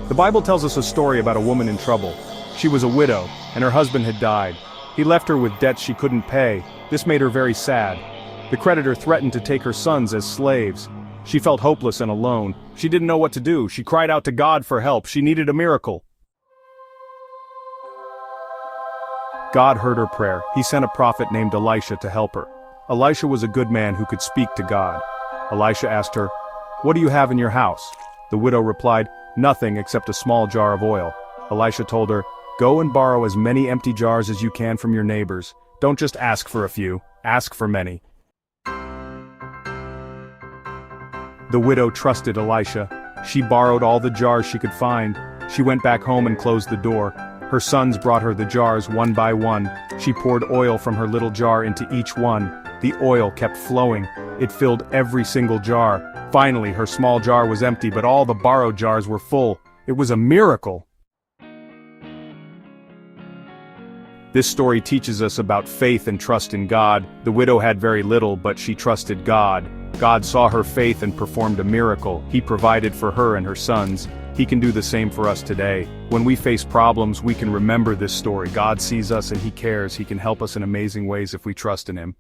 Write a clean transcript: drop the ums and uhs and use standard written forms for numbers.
The Bible tells us a story about a woman in trouble. She was a widow, and her husband had died. He left her with debts she couldn't pay. This made her very sad. The creditor threatened to take her sons as slaves. She felt hopeless and alone. She didn't know what to do. She cried out to God for help. She needed a miracle. God heard her prayer. He sent a prophet named Elisha to help her. Elisha was a good man who could speak to God. Elisha asked her, "What do you have in your house?" The widow replied, "Nothing except a small jar of oil." Elisha told her, "Go and borrow as many empty jars as you can from your neighbors. Don't just ask for a few, ask for many." The widow trusted Elisha. She borrowed all the jars she could find. She went back home and closed the door. Her sons brought her the jars one by one. She poured oil from her little jar into each one. The oil kept flowing. It filled every single jar. Finally, her small jar was empty, but all the borrowed jars were full. It was a miracle. This story teaches us about faith and trust in God. The widow had very little, but she trusted God. God saw her faith and performed a miracle. He provided for her and her sons. He can do the same for us today. When we face problems, we can remember this story. God sees us and He cares. He can help us in amazing ways if we trust in Him.